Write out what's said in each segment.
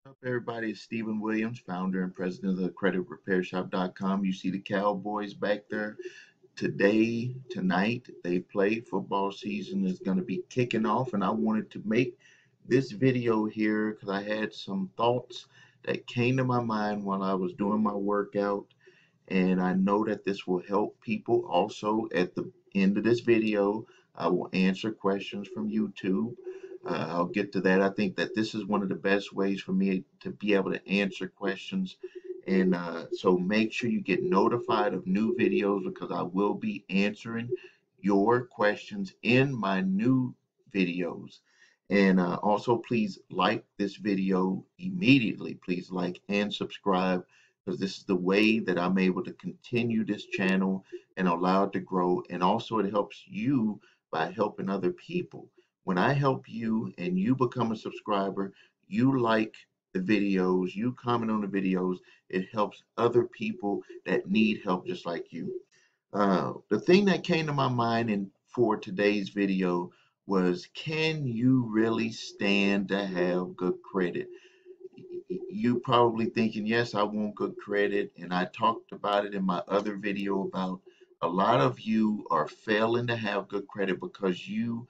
Up, everybody? It's Stephen Williams, founder and president of the creditrepairshop.com. You see the Cowboys back there today, tonight. They play. Football season is going to be kicking off, and I wanted to make this video here because I had some thoughts that came to my mind while I was doing my workout, and I know that this will help people. Also, at the end of this video, I will answer questions from YouTube. I'll get to that. I think that this is one of the best ways for me to be able to answer questions. And so make sure you get notified of new videos because I will be answering your questions in my new videos. And also, please like this video immediately. Please like and subscribe because this is the way that I'm able to continue this channel and allow it to grow. And also, it helps you by helping other people. When I help you and you become a subscriber, you like the videos, you comment on the videos, it helps other people that need help just like you. The thing that came to my mind for today's video was, can you really stand to have good credit? You probably thinking, yes, I want good credit, and I talked about it in my other video about a lot of you are failing to have good credit because you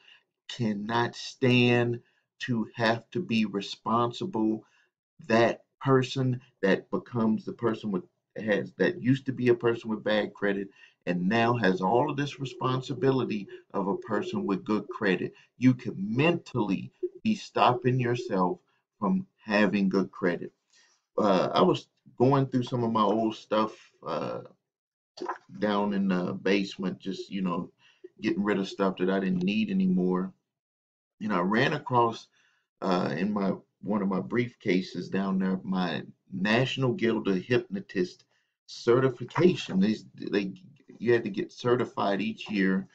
cannot stand to have to be responsible. That person that becomes the person with has that used to be a person with bad credit and now has all of this responsibility of a person with good credit. You can mentally be stopping yourself from having good credit. I was going through some of my old stuff down in the basement, just getting rid of stuff that I didn't need anymore. And I ran across in my one of my briefcases down there my National Guild of Hypnotist certification. They you had to get certified each year,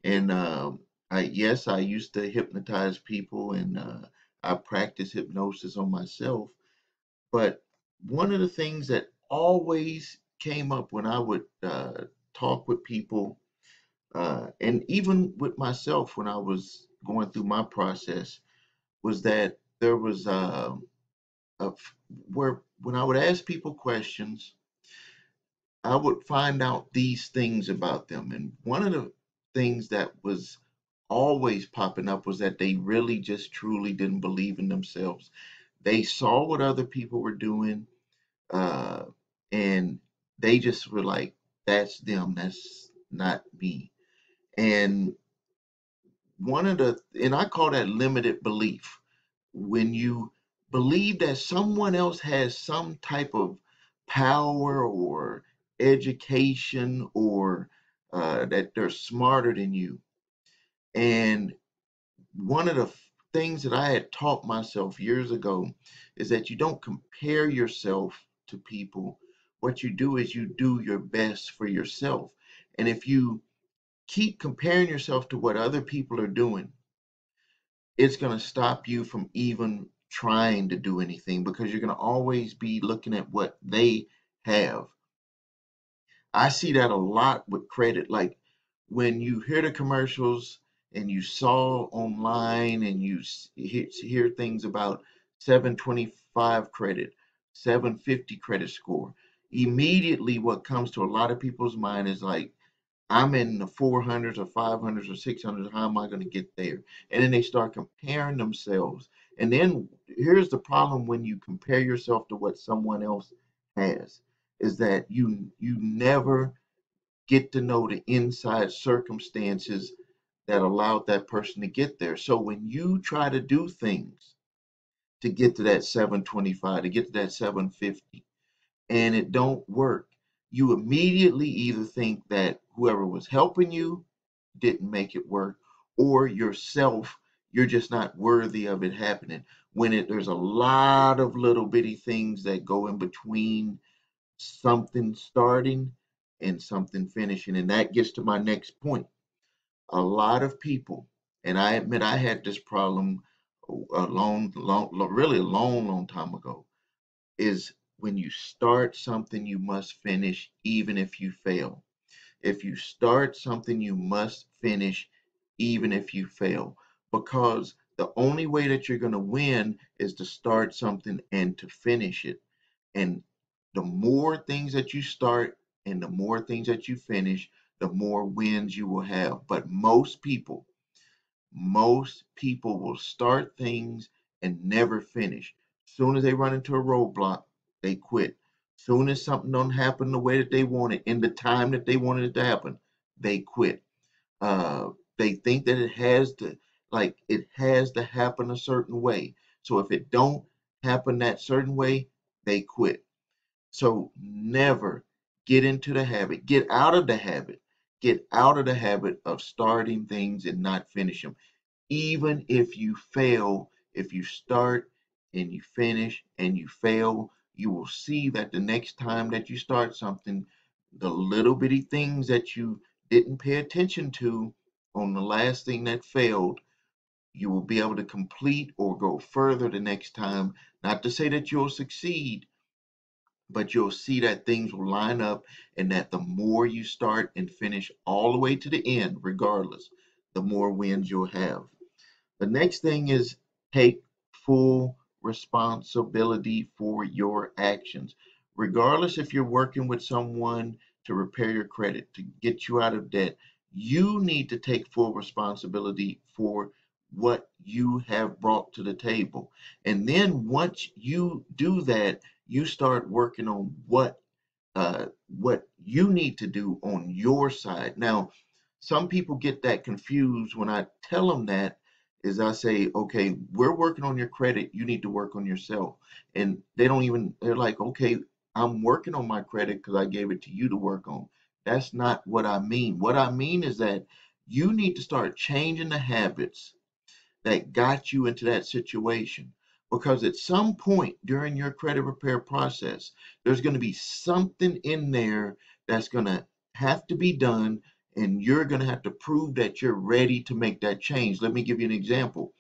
and I used to hypnotize people, and I practice hypnosis on myself. But one of the things that always came up when I would talk with people, and even with myself when I was going through my process, was that there was a where when I would ask people questions, I would find out these things about them. And one of the things that was always popping up was that they really just truly didn't believe in themselves. They saw what other people were doing, uh, and they just were like, "That's them. That's not me." And and I call that limited belief. When you believe that someone else has some type of power or education or that they're smarter than you. And one of the things that I had taught myself years ago is that you don't compare yourself to people. What you do is you do your best for yourself. And if you keep comparing yourself to what other people are doing, it's going to stop you from even trying to do anything because you're going to always be looking at what they have. I see that a lot with credit. Like when you hear the commercials and you saw online and you hear things about 725 credit, 750 credit score, immediately what comes to a lot of people's mind is like, I'm in the 400s or 500s or 600s. How am I going to get there? And then they start comparing themselves. And then here's the problem when you compare yourself to what someone else has, is that you never get to know the inside circumstances that allowed that person to get there. So when you try to do things to get to that 725, to get to that 750, and it don't work, you immediately either think that whoever was helping you didn't make it work, or yourself, you're just not worthy of it happening. When there's a lot of little bitty things that go in between something starting and something finishing. And that gets to my next point. A lot of people, and I admit I had this problem really a long time ago, is when you start something, you must finish even if you fail. If you start something, you must finish even if you fail. Because The only way that you're going to win is to start something and to finish it. And the more things that you start and the more things that you finish, the more wins you will have. But most people will start things and never finish. Soon as they run into a roadblock, they quit. Soon as something don't happen the way that they want it in the time that they wanted it to happen, they quit. They think that it has to happen a certain way. So if it don't happen that certain way, they quit. So never get out of the habit of starting things and not finish them. Even if you fail, if you start and you finish and you fail, you will see that the next time that you start something, the little bitty things that you didn't pay attention to on the last thing that failed, you will be able to complete or go further the next time. Not to say that you'll succeed, but you'll see that things will line up and that the more you start and finish all the way to the end, regardless, the more wins you'll have. The next thing is take full responsibility for your actions. Regardless if you're working with someone to repair your credit, to get you out of debt, you need to take full responsibility for what you have brought to the table. And then once you do that, you start working on what you need to do on your side. Now, some people get that confused when I tell them that is I say, okay, we're working on your credit. You need to work on yourself. And they're like, okay, I'm working on my credit because I gave it to you to work on. That's not what I mean. What I mean is that you need to start changing the habits that got you into that situation. Because at some point during your credit repair process, there's going to be something in there that's going to have to be done, and you're going to have to prove that you're ready to make that change. Let me give you an example.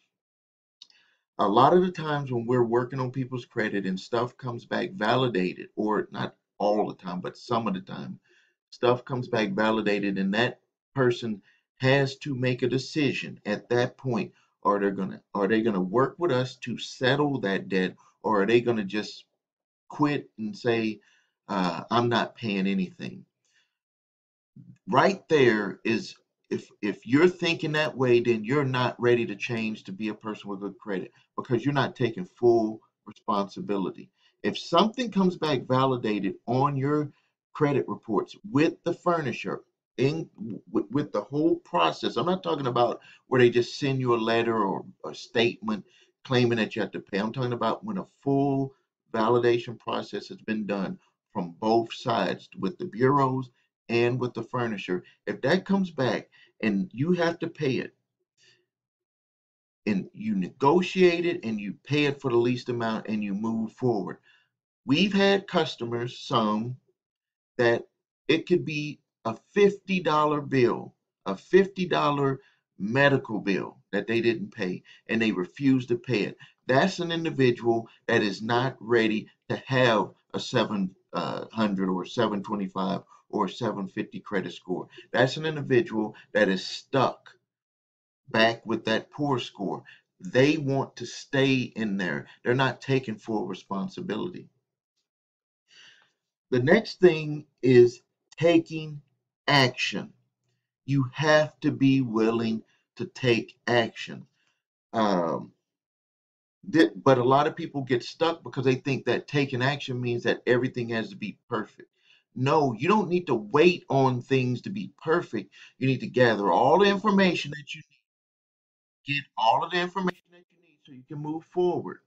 A lot of the times when we're working on people's credit and stuff comes back validated, or not all the time, but some of the time, stuff comes back validated, and that person has to make a decision at that point. Are they gonna work with us to settle that debt, or are they gonna just quit and say, I'm not paying anything? Right there is, if you're thinking that way, then you're not ready to change to be a person with good credit because you're not taking full responsibility. If something comes back validated on your credit reports with the furniture in with the whole process, I'm not talking about where they just send you a letter or a statement claiming that you have to pay. I'm talking about when a full validation process has been done from both sides with the bureaus and with the furniture. If that comes back and you have to pay it, and you negotiate it and you pay it for the least amount and you move forward. We've had customers, some that it could be a $50 bill, a $50 medical bill that they didn't pay, and they refuse to pay it. That's an individual that is not ready to have a 700 or 725 or 750 credit score. That's an individual that is stuck back with that poor score. They want to stay in there. They're not taking full responsibility. The next thing is taking action. You have to be willing to take action. Um, but a lot of people get stuck because they think that taking action means that everything has to be perfect. No, you don't need to wait on things to be perfect. You need to gather all the information that you need, get all of the information that you need so you can move forward.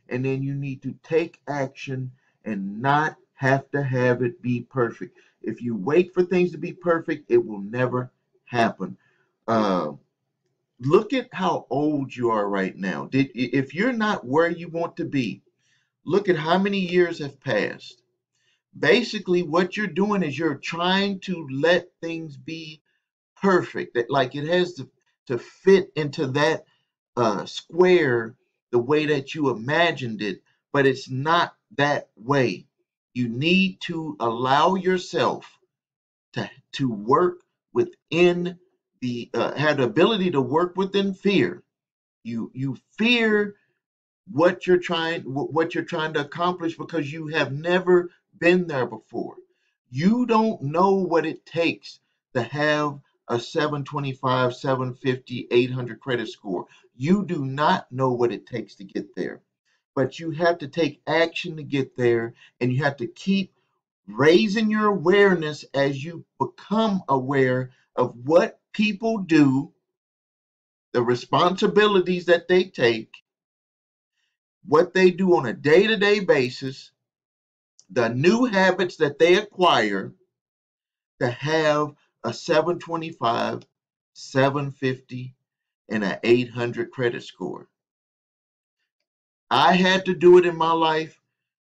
And then you need to take action and not have to have it be perfect. If you wait for things to be perfect, it will never happen. Uh, Look at how old you are right now. If you're not where you want to be, look at how many years have passed. Basically, what you're doing is you're trying to let things be perfect, that like it has to fit into that square the way that you imagined it, but it's not that way. You need to allow yourself to work within the have the ability to work within fear, You fear what you're trying to accomplish because you have never been there before. You don't know what it takes to have a 725, 750, 800 credit score. You do not know what it takes to get there. But you have to take action to get there, and you have to keep raising your awareness as you become aware of what people do, the responsibilities that they take, what they do on a day to day basis, the new habits that they acquire to have a 725, 750, and an 800 credit score. I had to do it in my life.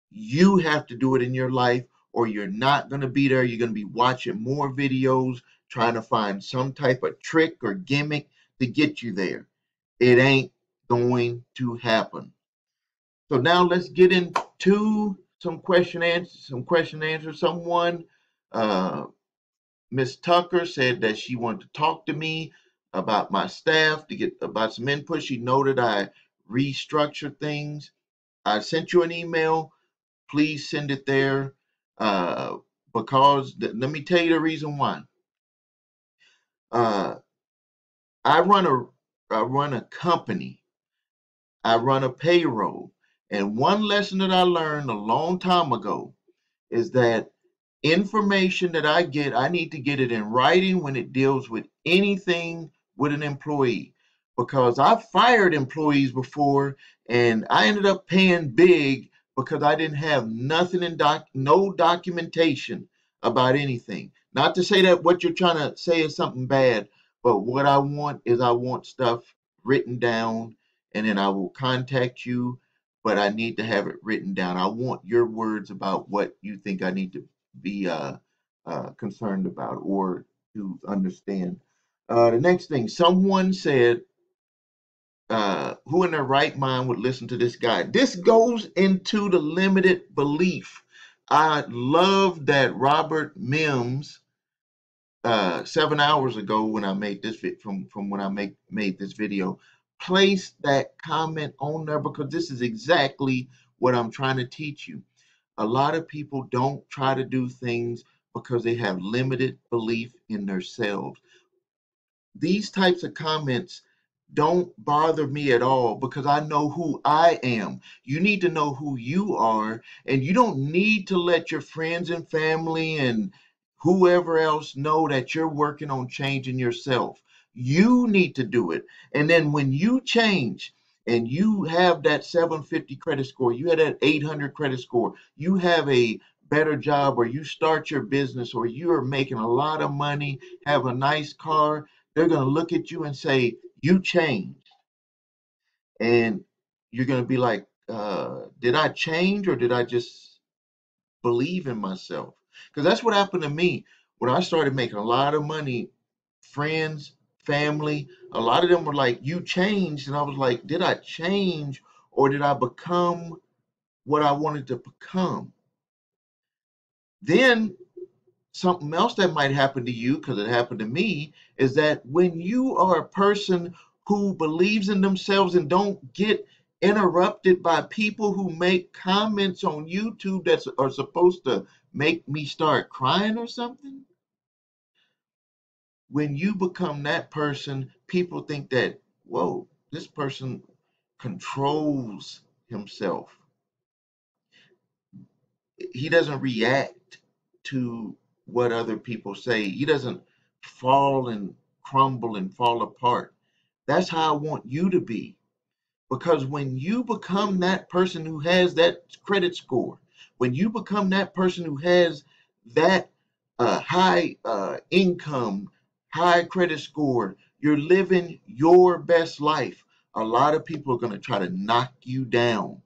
You have to do it in your life, or you're not going to be there. You're going to be watching more videos, trying to find some type of trick or gimmick to get you there. It ain't going to happen. So now let's get into some question answers. Someone, uh, Miss Tucker, said that she wanted to talk to me about my staff to get about some input. She noted I restructure things. I sent you an email. Please send it there, uh, because let me tell you the reason why. Uh, I run a company. I run a payroll, and one lesson that I learned a long time ago is that information that I get, I need to get it in writing when it deals with anything with an employee. Because I've fired employees before and I ended up paying big because I didn't have nothing no documentation about anything. Not to say that what you're trying to say is something bad, but what I want is I want stuff written down, and then I will contact you, but I need to have it written down. I want your words about what you think I need to be concerned about or to understand. The next thing, someone said, who in their right mind would listen to this guy? This goes into the limited belief. I love that Robert Mims, 7 hours ago when I made this from when I made this video, placed that comment on there because this is exactly what I'm trying to teach you. A lot of people don't try to do things because they have limited belief in themselves. These types of comments don't bother me at all because I know who I am. You need to know who you are, and you don't need to let your friends and family and whoever else know that you're working on changing yourself. You need to do it. And then when you change and you have that 750 credit score, you have that 800 credit score, you have a better job, or you start your business, or you are making a lot of money, have a nice car, they're going to look at you and say, you changed. And you're going to be like, did I change or did I just believe in myself? Because that's what happened to me when I started making a lot of money. Friends, family, a lot of them were like, you changed. And I was like, did I change or did I become what I wanted to become? Then something else that might happen to you, because it happened to me, is that when you are a person who believes in themselves and don't get interrupted by people who make comments on YouTube that are supposed to make me start crying or something, when you become that person, people think that, whoa, this person controls himself. He doesn't react to what other people say. He doesn't fall and crumble and fall apart. That's how I want you to be. Because when you become that person who has that credit score, when you become that person who has that high income, high credit score, you're living your best life. A lot of people are going to try to knock you down.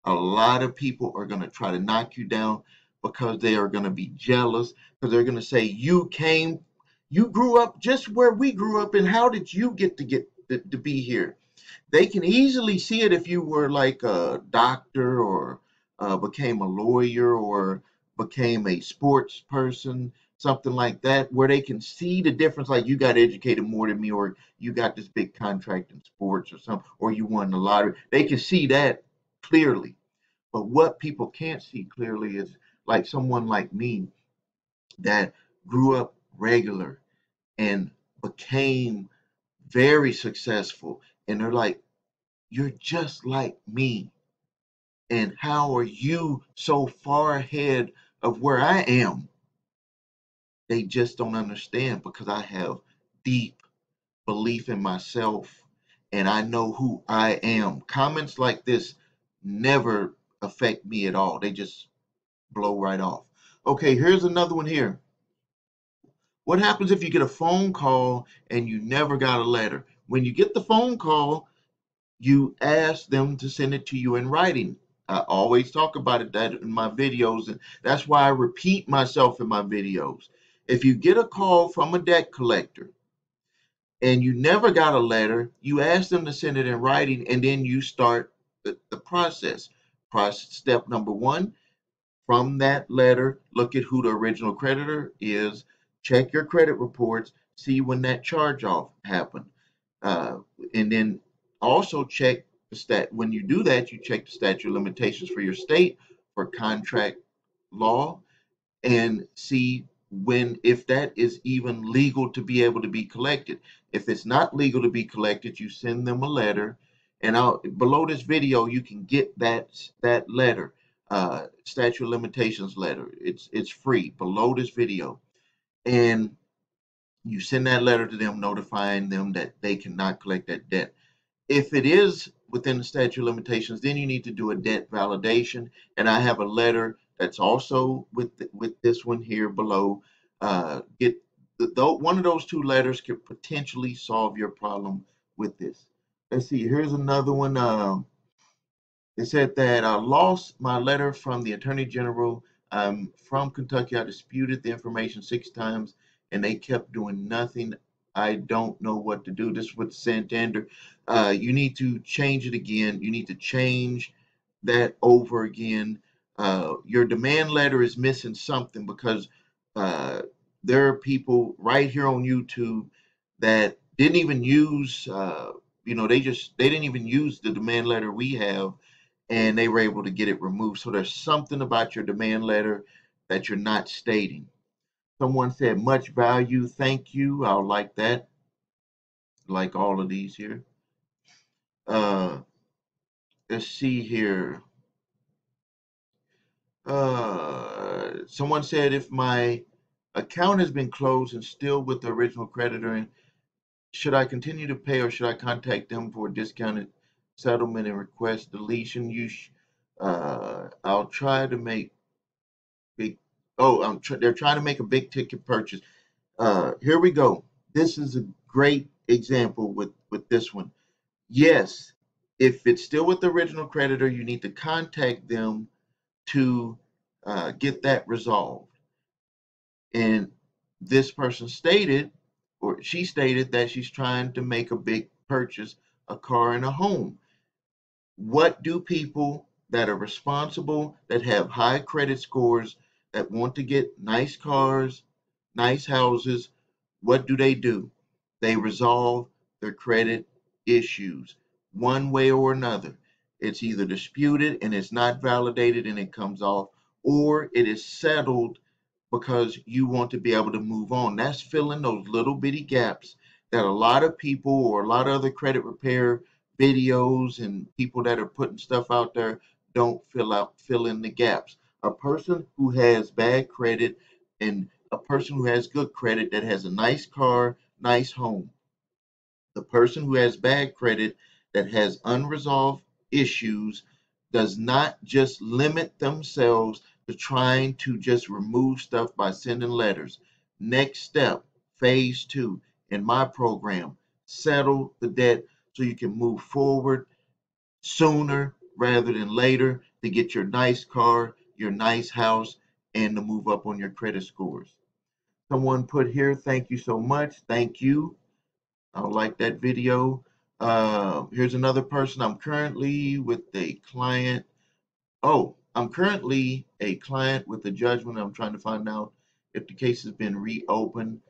A lot of people are going to try to knock you down because they are going to be jealous, because they're going to say, you grew up just where we grew up, and how did you get to be here? They can easily see it if you were like a doctor, or became a lawyer, or became a sports person, something like that, where they can see the difference. Like you got educated more than me, or you got this big contract in sports or something, or you won the lottery. They can see that clearly. But what people can't see clearly is like someone like me that grew up regular and became very successful. And they're like, you're just like me. And how are you so far ahead of where I am? They just don't understand because I have deep belief in myself and I know who I am. Comments like this never affect me at all. They just blow right off. Okay, here's another one here. What happens if you get a phone call and you never got a letter? When you get the phone call, you ask them to send it to you in writing. I always talk about it that in my videos, and that's why I repeat myself in my videos. If you get a call from a debt collector and you never got a letter, you ask them to send it in writing, and then you start the process. Process step number one, from that letter, look at who the original creditor is, check your credit reports, see when that charge off happened. Uh, and then also check the stat. When you do that, you check the statute of limitations for your state for contract law and see when if that is even legal to be able to be collected. If it's not legal to be collected, you send them a letter, and below this video you can get that letter, statute of limitations letter. It's free below this video, and you send that letter to them notifying them that they cannot collect that debt. If it is within the statute of limitations, then you need to do a debt validation. And I have a letter that's also with this one here below. Get one of those two letters could potentially solve your problem with this. Let's see. Here's another one. It said that I lost my letter from the Attorney General. From Kentucky. I disputed the information 6 times, and they kept doing nothing. I don't know what to do. This is with Santander. You need to change it again. You need to change that over again. Your demand letter is missing something because uh, there are people right here on YouTube that didn't even use, they didn't even use the demand letter we have, and they were able to get it removed. So there's something about your demand letter that you're not stating. Someone said much value, thank you. I'll like that. Like all of these here. Uh, let's see here. Someone said if my account has been closed and still with the original creditor, and should I continue to pay or should I contact them for a discounted settlement and request deletion? I'll try to make big. Oh, they're trying to make a big ticket purchase. Here we go. This is a great example with this one. Yes, if it's still with the original creditor, you need to contact them to get that resolved. And this person stated, or she stated, that she's trying to make a big purchase, a car and a home. What do people that are responsible, that have high credit scores, that want to get nice cars, nice houses, what do? They resolve their credit issues one way or another. It's either disputed and it's not validated and it comes off, or it is settled because you want to be able to move on. That's filling those little bitty gaps that a lot of people or a lot of other credit repair videos and people that are putting stuff out there don't fill in the gaps. A person who has bad credit and a person who has good credit that has a nice car, nice home. The person who has bad credit that has unresolved issues does not just limit themselves to trying to just remove stuff by sending letters. Next step, phase 2 in my program, settle the debt so you can move forward sooner rather than later to get your nice car, your nice house, and to move up on your credit scores. Someone put here, thank you so much. Thank you. I like that video. Here's another person. I'm currently with a client. Oh, I'm currently a client with a judgment. I'm trying to find out if the case has been reopened.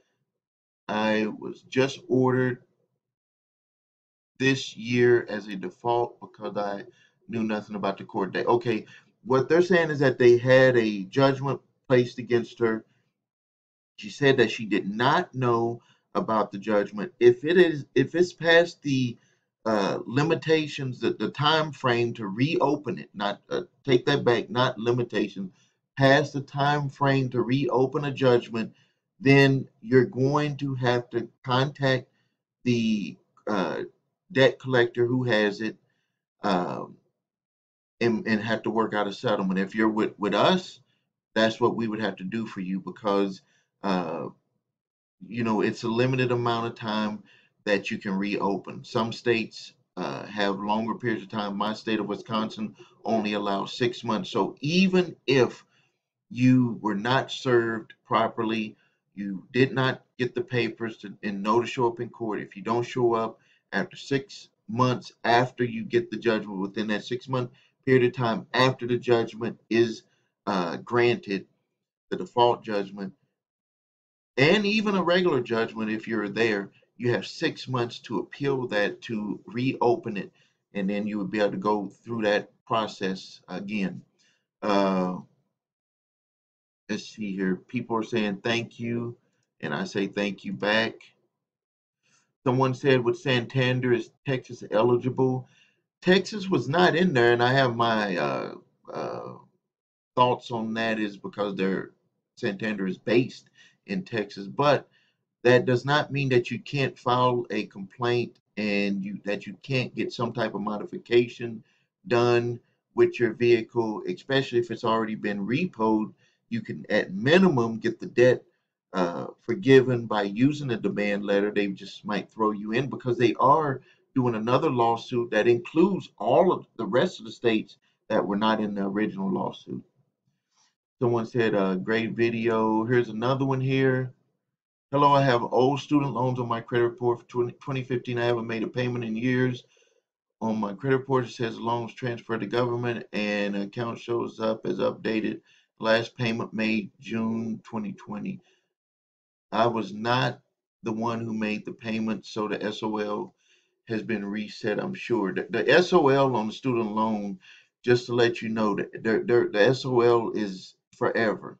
I was just ordered this year as a default because I knew nothing about the court date. Okay, what they're saying is that they had a judgment placed against her. She said that she did not know about the judgment. If it's past the limitations, the time frame to reopen it, not take that back, not limitations, past the time frame to reopen a judgment, then you're going to have to contact the uh, debt collector who has it, um, and have to work out a settlement. If you're with us, that's what we would have to do for you because uh, it's a limited amount of time that you can reopen. Some states have longer periods of time. My state of Wisconsin only allows 6 months. So even if you were not served properly, you did not get the papers and know to show up in court. If you don't show up after 6 months after you get the judgment, within that 6 month period of time after the judgment is granted, the default judgment, and even a regular judgment, if you're there, you have 6 months to appeal that to reopen it, and then you would be able to go through that process again. Uh, let's see here. People are saying thank you, and I say thank you back. Someone said, with Santander, is Texas eligible? Texas was not in there, and I have my thoughts on that is because their Santander is based in Texas, but that does not mean that you can't file a complaint and that you can't get some type of modification done with your vehicle, especially if it's already been repoed. You can, at minimum, get the debt forgiven by using a demand letter. They just might throw you in because they are doing another lawsuit that includes all of the rest of the states that were not in the original lawsuit. Someone said, great video. Here's another one here. Hello, I have old student loans on my credit report for 2015. I haven't made a payment in years. On my credit report, it says loans transferred to government and account shows up as updated. Last payment made June 2020. I was not the one who made the payment, so the SOL has been reset, I'm sure. The SOL on the student loan, just to let you know, the SOL is forever.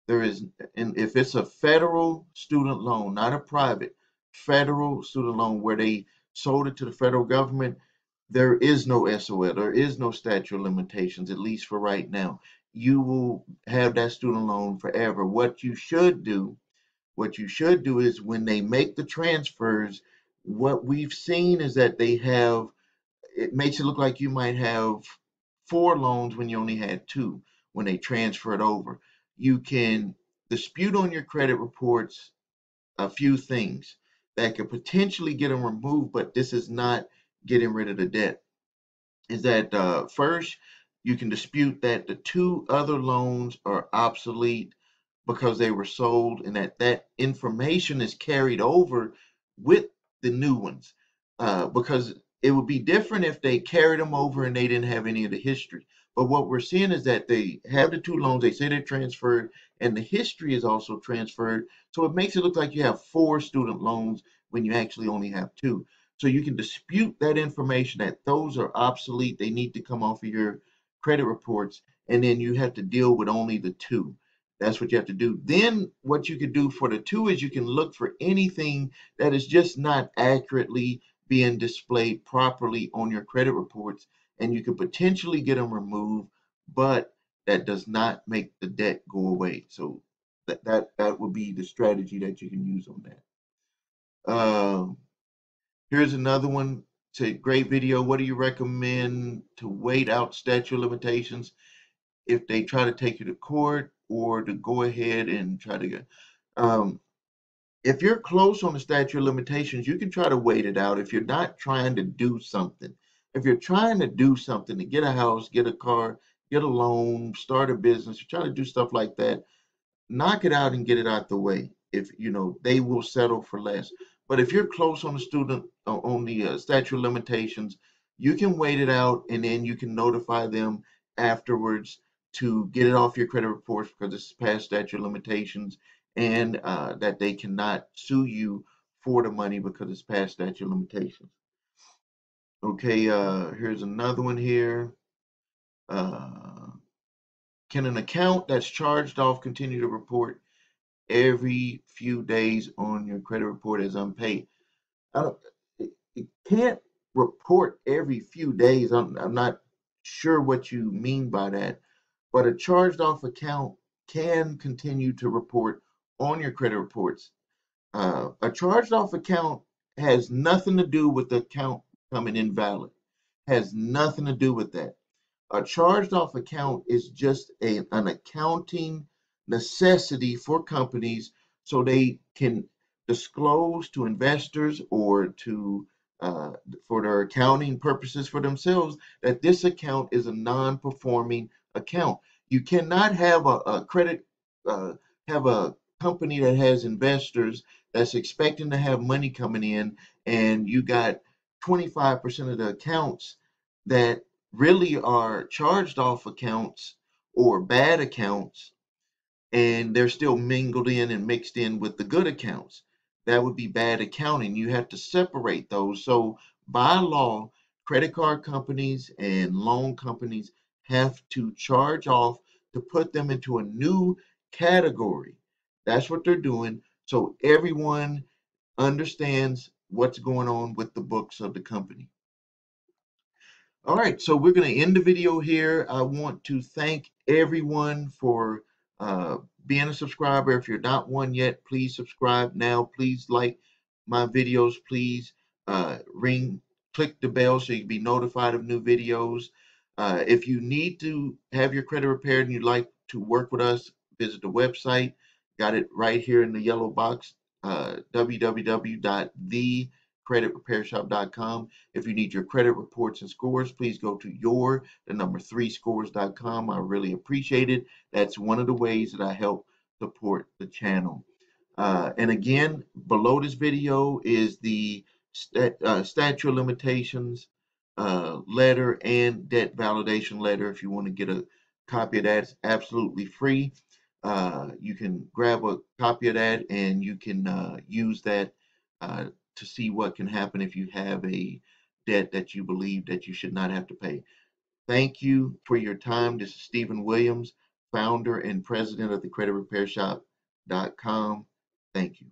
There is, and if it's a federal student loan, not a private, federal student loan where they sold it to the federal government, there is no SOL, there is no statute of limitations, at least for right now. You will have that student loan forever. What you should do is when they make the transfers, what we've seen is that it makes it look like you might have four loans when you only had two when they transfer it over. You can dispute on your credit reports a few things that could potentially get them removed, but this is not getting rid of the debt. Is that first, you can dispute that the two other loans are obsolete because they were sold and that information is carried over with the new ones, because it would be different if they carried them over and they didn't have any of the history. But what we're seeing is that they have the two loans, they say they're transferred, and the history is also transferred. So it makes it look like you have four student loans when you actually only have two. So you can dispute that information that those are obsolete, they need to come off of your credit reports, and then you have to deal with only the two. That's what you have to do. Then what you can do for the two is you can look for anything that is just not accurately being displayed properly on your credit reports, and you could potentially get them removed, but that does not make the debt go away. So that would be the strategy that you can use on that. Here's another one. Say, great video. What do you recommend to wait out statute of limitations if they try to take you to court or to go ahead and try to get? Um, if you're close on the statute of limitations, you can try to wait it out if you're not trying to do something. If you're trying to do something to get a house, get a car, get a loan, start a business, you're trying to do stuff like that, knock it out and get it out the way. If they will settle for less. But if you're close on the statute of limitations, you can wait it out and then you can notify them afterwards to get it off your credit reports because it's past statute of limitations, and that they cannot sue you for the money because it's past statute of limitations. Okay, here's another one here. Uh, can an account that's charged off continue to report every few days on your credit report as unpaid? I don't, it can't report every few days. I'm not sure what you mean by that, but a charged off account can continue to report on your credit reports. A charged off account has nothing to do with the account becoming invalid. Has nothing to do with that. A charged off account is just an accounting necessity for companies so they can disclose to investors or to uh, for their accounting purposes for themselves that this account is a non-performing account. You cannot have a credit have a company that has investors that's expecting to have money coming in, and you got 25% of the accounts that really are charged off accounts or bad accounts, and they're still mingled in and mixed in with the good accounts. That would be bad accounting. You have to separate those. So, by law, credit card companies and loan companies have to charge off to put them into a new category. That's what they're doing. So, everyone understands what's going on with the books of the company. All right, so we're going to end the video here. I want to thank everyone for uh, being a subscriber. If you're not one yet, please subscribe now. Please like my videos. Please click the bell so you can be notified of new videos. If you need to have your credit repaired and you'd like to work with us, visit the website. Got it right here in the yellow box, www.thecreditrepairshop.com. If you need your credit reports and scores, please go to the number 3scores.com. I really appreciate it. That's one of the ways that I help support the channel. And again, below this video is the statute of limitations letter and debt validation letter. If you want to get a copy of that, it's absolutely free. You can grab a copy of that and you can use that to see what can happen if you have a debt that you believe that you should not have to pay. Thank you for your time. This is Stephen Williams, founder and president of the creditrepairshop.com. Thank you.